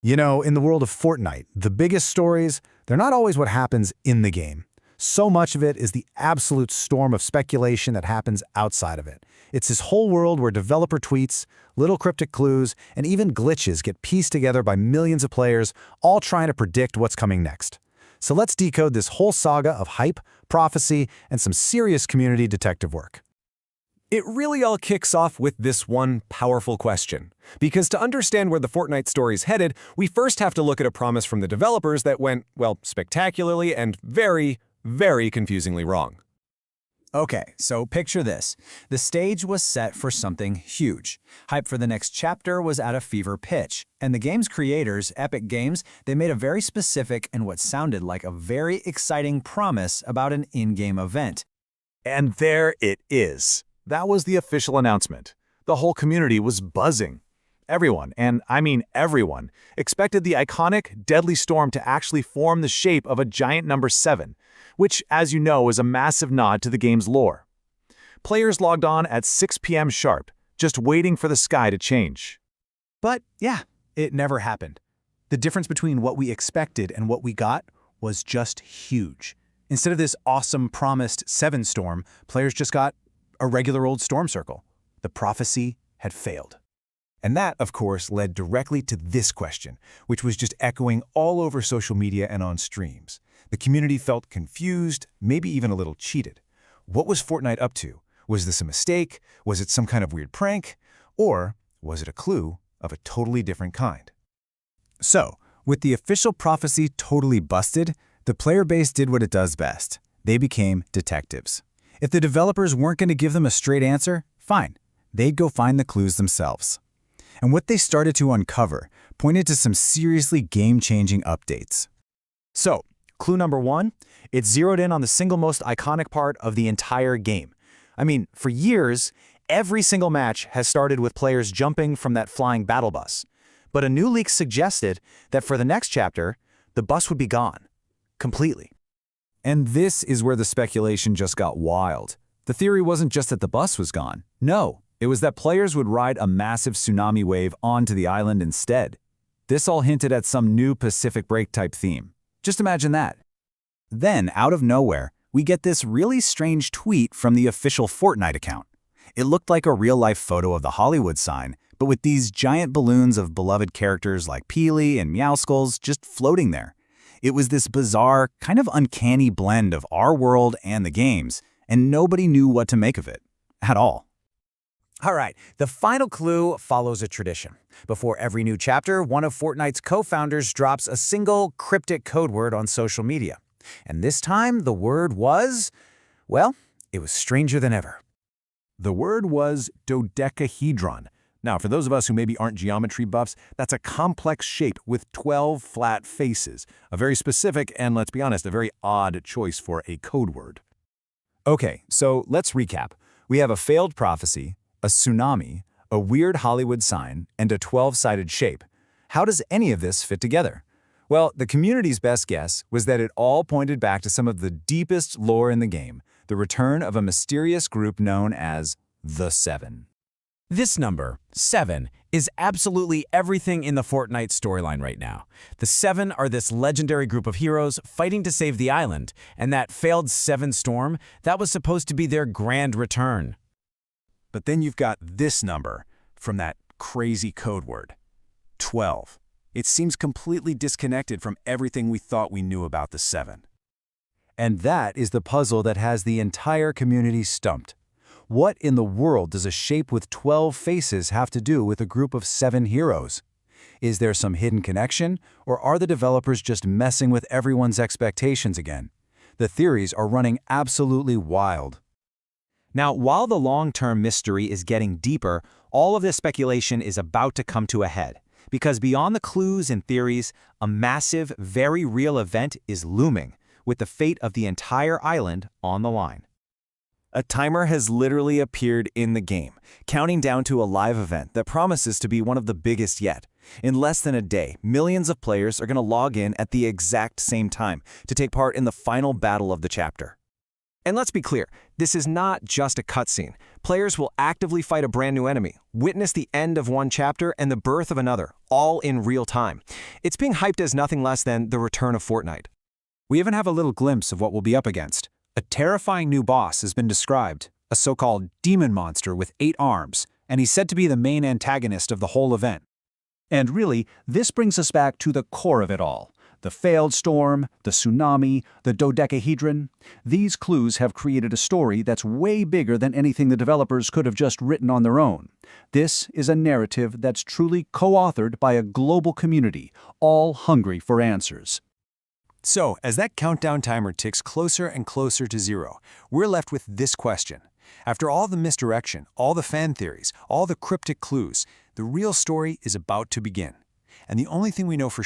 You know, in the world of Fortnite, the biggest stories, they're not always what happens in the game. So much of it is the absolute storm of speculation that happens outside of it. It's this whole world where developer tweets, little cryptic clues, and even glitches get pieced together by millions of players, all trying to predict what's coming next. So let's decode this whole saga of hype, prophecy, and some serious community detective work. It really all kicks off with this one powerful question. Because to understand where the Fortnite story's headed, we first have to look at a promise from the developers that went, well, spectacularly and very, very confusingly wrong. Okay, so picture this. The stage was set for something huge. Hype for the next chapter was at a fever pitch. And the game's creators, Epic Games, they made a very specific and what sounded like a very exciting promise about an in-game event. And there it is. That was the official announcement. The whole community was buzzing. Everyone, and I mean everyone, expected the iconic, deadly storm to actually form the shape of a giant number 7, which, as you know, is a massive nod to the game's lore. Players logged on at 6 p.m. sharp, just waiting for the sky to change. But yeah, it never happened. The difference between what we expected and what we got was just huge. Instead of this awesome promised 7 storm, players just got a regular old storm circle. The prophecy had failed. And that, of course, led directly to this question, which was just echoing all over social media and on streams. The community felt confused, maybe even a little cheated. What was Fortnite up to? Was this a mistake? Was it some kind of weird prank? Or was it a clue of a totally different kind? So, with the official prophecy totally busted, the player base did what it does best. They became detectives. If the developers weren't going to give them a straight answer, fine. They'd go find the clues themselves. And what they started to uncover pointed to some seriously game-changing updates. So, clue number 1, it's zeroed in on the single most iconic part of the entire game. I mean, for years, every single match has started with players jumping from that flying battle bus. But a new leak suggested that for the next chapter, the bus would be gone. Completely. And this is where the speculation just got wild. The theory wasn't just that the bus was gone. No, it was that players would ride a massive tsunami wave onto the island instead. This all hinted at some new Pacific Break-type theme. Just imagine that. Then, out of nowhere, we get this really strange tweet from the official Fortnite account. It looked like a real-life photo of the Hollywood sign, but with these giant balloons of beloved characters like Peely and Meowskulls just floating there. It was this bizarre, kind of uncanny blend of our world and the game's, and nobody knew what to make of it. At all. All right, the final clue follows a tradition. Before every new chapter, one of Fortnite's co-founders drops a single cryptic code word on social media. And this time, the word was, well, it was stranger than ever. The word was dodecahedron. Now, for those of us who maybe aren't geometry buffs, that's a complex shape with 12 flat faces. A very specific and, let's be honest, a very odd choice for a code word. Okay, so let's recap. We have a failed prophecy, a tsunami, a weird Hollywood sign, and a 12-sided shape. How does any of this fit together? Well, the community's best guess was that it all pointed back to some of the deepest lore in the game, the return of a mysterious group known as the 7. This number, 7, is absolutely everything in the Fortnite storyline right now. The 7 are this legendary group of heroes fighting to save the island, and that failed 7 storm, that was supposed to be their grand return. But then you've got this number from that crazy code word, 12. It seems completely disconnected from everything we thought we knew about the 7. And that is the puzzle that has the entire community stumped. What in the world does a shape with 12 faces have to do with a group of 7 heroes? Is there some hidden connection, or are the developers just messing with everyone's expectations again? The theories are running absolutely wild. Now, while the long-term mystery is getting deeper, all of this speculation is about to come to a head. Because beyond the clues and theories, a massive, very real event is looming, with the fate of the entire island on the line. A timer has literally appeared in the game, counting down to a live event that promises to be one of the biggest yet. In less than a day, millions of players are going to log in at the exact same time to take part in the final battle of the chapter. And let's be clear, this is not just a cutscene. Players will actively fight a brand new enemy, witness the end of one chapter and the birth of another, all in real time. It's being hyped as nothing less than the return of Fortnite. We even have a little glimpse of what we'll be up against. A terrifying new boss has been described, a so-called demon monster with 8 arms, and he's said to be the main antagonist of the whole event. And really, this brings us back to the core of it all. The failed storm, the tsunami, the dodecahedron. These clues have created a story that's way bigger than anything the developers could have just written on their own. This is a narrative that's truly co-authored by a global community, all hungry for answers. So, as that countdown timer ticks closer and closer to 0, we're left with this question. After all the misdirection, all the fan theories, all the cryptic clues, the real story is about to begin. And the only thing we know for